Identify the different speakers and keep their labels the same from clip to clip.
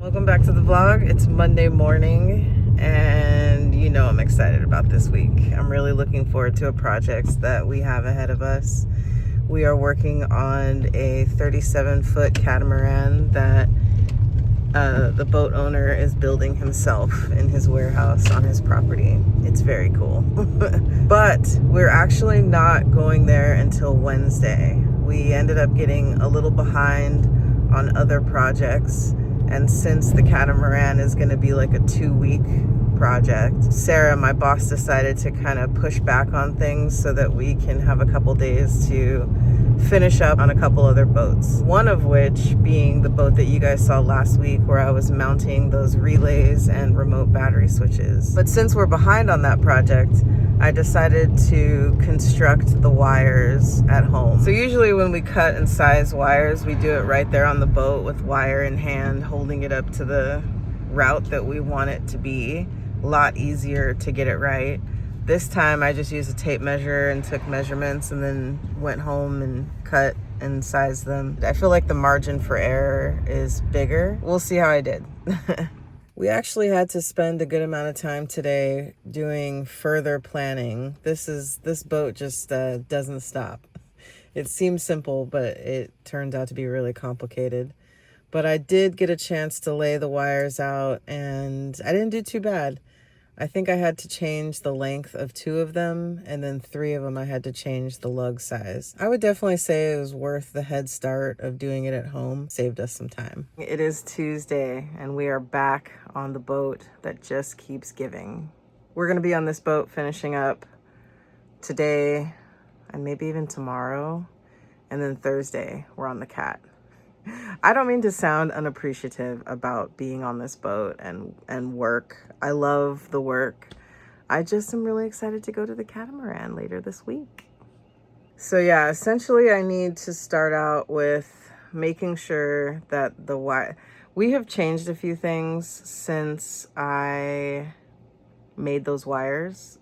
Speaker 1: Welcome back to the vlog. It's Monday morning and you know I'm excited about this week. I'm really looking forward to a project that we have ahead of us. We are working on a 37-foot catamaran that the boat owner is building himself in his warehouse on his property. It's very cool. But we're actually not going there until Wednesday. We ended up getting a little behind on other projects. And since the catamaran is going to be like a 2-week project, Sarah, my boss, decided to kind of push back on things so that we can have a couple days to finish up on a couple other boats. One of which being the boat that you guys saw last week where I was mounting those relays and remote battery switches. But since we're behind on that project, I decided to construct the wires at home. So usually when we cut and size wires, we do it right there on the boat with wire in hand, holding it up to the route that we want it to be. A lot easier to get it right. This time I just used a tape measure and took measurements and then went home and cut and sized them. I feel like the margin for error is bigger. We'll see how I did. We actually had to spend a good amount of time today doing further planning. This boat just doesn't stop. It seems simple, but it turns out to be really complicated. But I did get a chance to lay the wires out and I didn't do too bad. I think I had to change the length of 2 of them, and then 3 of them I had to change the lug size. I would definitely say it was worth the head start of doing it at home. Saved us some time. It is Tuesday, and we are back on the boat that just keeps giving. We're gonna be on this boat finishing up today, and maybe even tomorrow, and then Thursday, we're on the Cat. I don't mean to sound unappreciative about being on this boat and work. I love the work. I just am really excited to go to the catamaran later this week. So yeah, essentially I need to start out with making sure that we have changed a few things since I made those wires.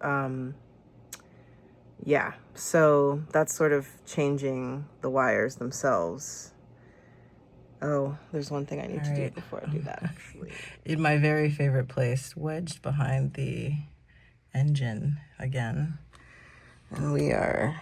Speaker 1: Yeah, so that's sort of changing the wires themselves. Oh, there's one thing I need to do before I do that, actually. In my very favorite place, wedged behind the engine again. And we are...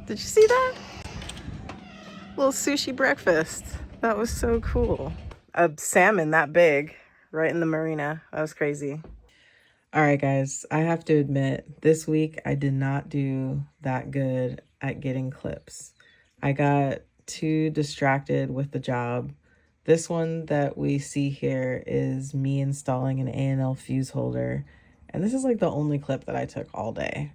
Speaker 1: Did you see that? Little sushi breakfast. That was so cool. A salmon that big right in the marina. That was crazy. All right, guys, I have to admit, this week I did not do that good at getting clips. I got too distracted with the job. This one that we see here is me installing an A&L fuse holder, and this is like the only clip that I took all day.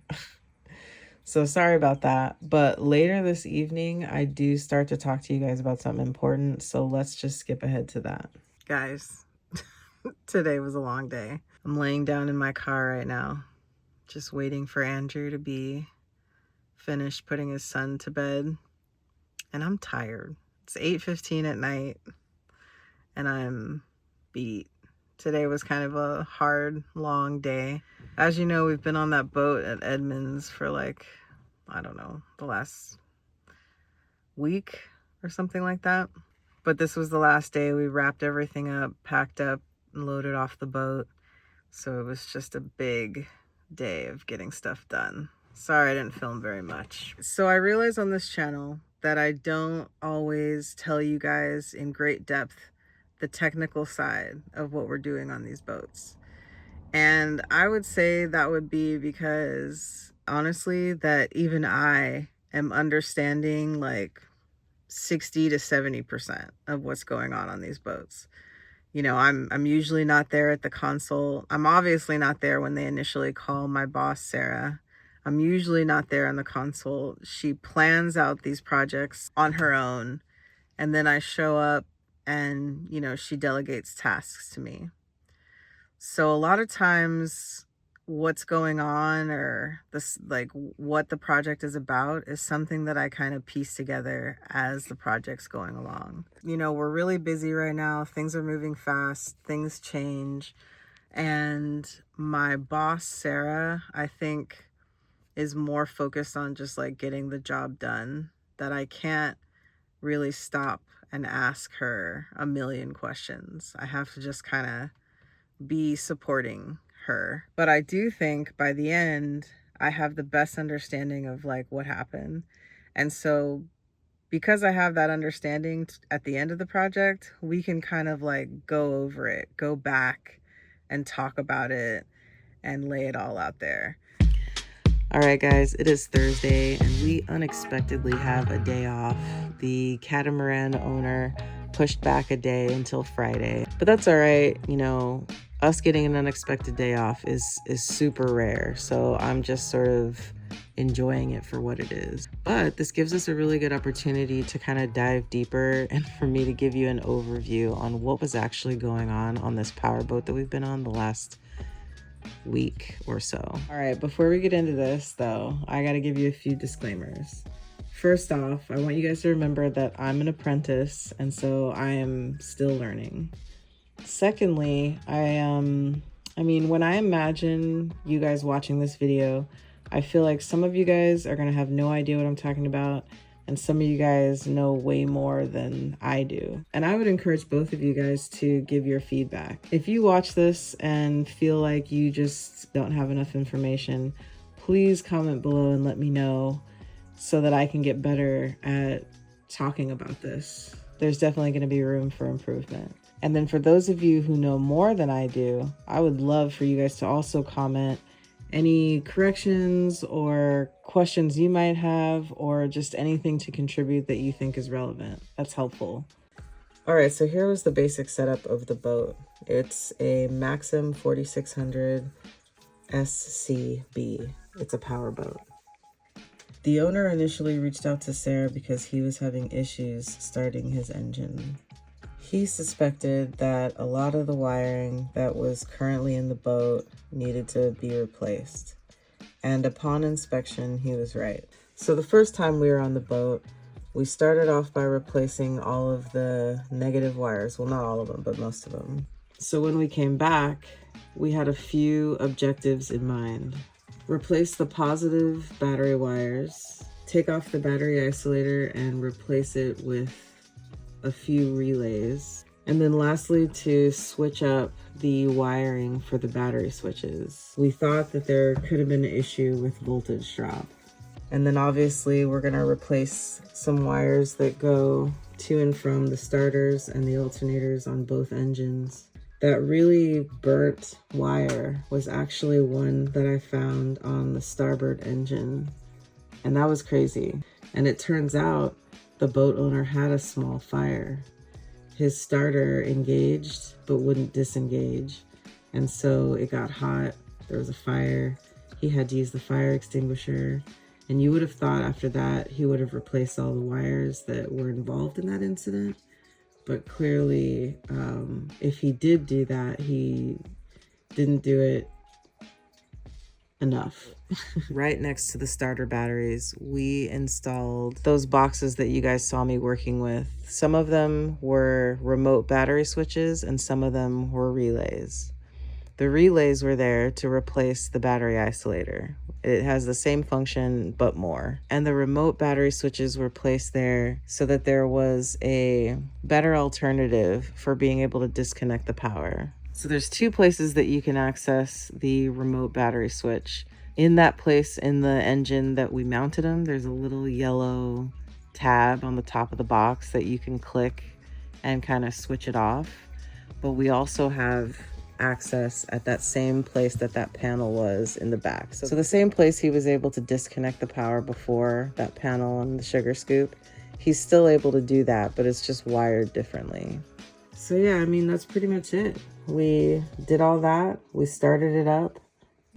Speaker 1: So sorry about that, but later this evening, I do start to talk to you guys about something important, so let's just skip ahead to that. Guys, today was a long day. I'm laying down in my car right now, just waiting for Andrew to be finished putting his son to bed, and I'm tired. It's 8:15 at night, and I'm beat. Today was kind of a hard, long day. As you know, we've been on that boat at Edmonds for like, I don't know, the last week or something like that. But this was the last day. We wrapped everything up, packed up, and loaded off the boat. So it was just a big day of getting stuff done. Sorry I didn't film very much. So I realize on this channel that I don't always tell you guys in great depth the technical side of what we're doing on these boats. And I would say that would be because, honestly, that even I am understanding like 60 to 70% of what's going on these boats. You know, I'm usually not there at the console. I'm obviously not there when they initially call my boss, Sarah. I'm usually not there on the console. She plans out these projects on her own, and then I show up and, you know, she delegates tasks to me. So a lot of times what's going on or this, like what the project is about, is something that I kind of piece together as the project's going along. You know, we're really busy right now. Things are moving fast, things change. And my boss, Sarah, I think is more focused on just like getting the job done, that I can't really stop and ask her a million questions. I have to just kind of be supporting her. But I do think by the end, I have the best understanding of like what happened. And so because I have that understanding at the end of the project, we can kind of like go over it, go back and talk about it and lay it all out there. All right, guys, it is Thursday and we unexpectedly have a day off. The catamaran owner pushed back a day until Friday, but that's all right. You know, us getting an unexpected day off is super rare. So I'm just sort of enjoying it for what it is. But this gives us a really good opportunity to kind of dive deeper and for me to give you an overview on what was actually going on this powerboat that we've been on the last week or so. All right, before we get into this though, I got to give you a few disclaimers. First off, I want you guys to remember that I'm an apprentice and so I am still learning. Secondly, I mean, when I imagine you guys watching this video, I feel like some of you guys are going to have no idea what I'm talking about, and some of you guys know way more than I do. And I would encourage both of you guys to give your feedback. If you watch this and feel like you just don't have enough information, please comment below and let me know so that I can get better at talking about this. There's definitely going to be room for improvement. And then for those of you who know more than I do, I would love for you guys to also comment any corrections or questions you might have, or just anything to contribute that you think is relevant. That's helpful. All right, so here was the basic setup of the boat. It's a Maxum 4600 SCB. It's a powerboat. The owner initially reached out to Sarah because he was having issues starting his engine. He suspected that a lot of the wiring that was currently in the boat needed to be replaced. And upon inspection, he was right. So the first time we were on the boat, we started off by replacing all of the negative wires. Well, not all of them, but most of them. So when we came back, we had a few objectives in mind. Replace the positive battery wires, take off the battery isolator and replace it with a few relays, and then lastly to switch up the wiring for the battery switches. We thought that there could have been an issue with voltage drop. And then obviously we're gonna replace some wires that go to and from the starters and the alternators on both engines. That really burnt wire was actually one that I found on the starboard engine, and that was crazy. And it turns out the boat owner had a small fire. His starter engaged but wouldn't disengage, and so it got hot. There was a fire. He had to use the fire extinguisher, and you would have thought after that he would have replaced all the wires that were involved in that incident. But clearly, if he did do that, he didn't do it enough. Right next to the starter batteries, we installed those boxes that you guys saw me working with. Some of them were remote battery switches and some of them were relays. The relays were there to replace the battery isolator. It has the same function, but more. And the remote battery switches were placed there so that there was a better alternative for being able to disconnect the power. So there's two places that you can access the remote battery switch. In that place in the engine that we mounted them, there's a little yellow tab on the top of the box that you can click and kind of switch it off. But we also have access at that same place that panel was in the back. So the same place he was able to disconnect the power before, that panel on the sugar scoop, he's still able to do that, but it's just wired differently. So yeah, I mean, that's pretty much it. We did all that, we started it up,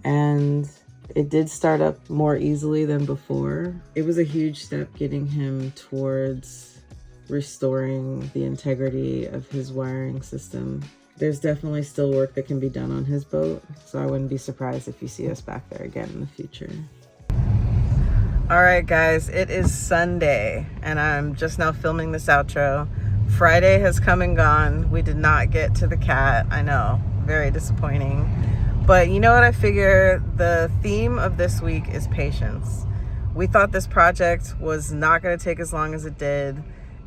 Speaker 1: and it did start up more easily than before. It was a huge step getting him towards restoring the integrity of his wiring system. there's definitely still work that can be done on his boat, so I wouldn't be surprised if you see us back there again in the future. All right, guys, it is Sunday, and I'm just now filming this outro. Friday has come and gone. We did not get to the cat. I know, very disappointing. But you know what? I figure the theme of this week is patience. We thought this project was not going to take as long as it did,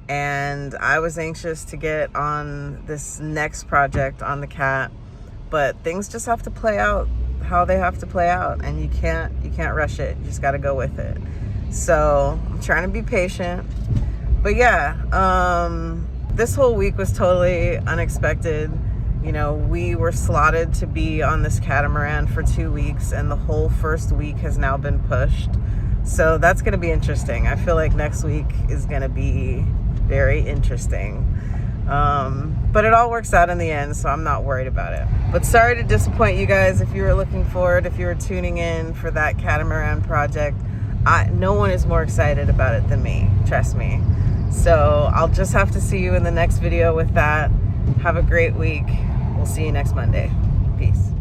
Speaker 1: and I was anxious to get on this next project on the cat, but things just have to play out how they have to play out, and you can't rush it. You just got to go with it. So I'm trying to be patient. But yeah, this whole week was totally unexpected. You know, we were slotted to be on this catamaran for 2 weeks, and the whole first week has now been pushed. So that's going to be interesting. I feel like next week is going to be very interesting. But it all works out in the end, so I'm not worried about it. But sorry to disappoint you guys if you were looking forward, if you were tuning in for that catamaran project. No one is more excited about it than me, trust me. So I'll just have to see you in the next video with that. Have a great week. We'll see you next Monday. Peace.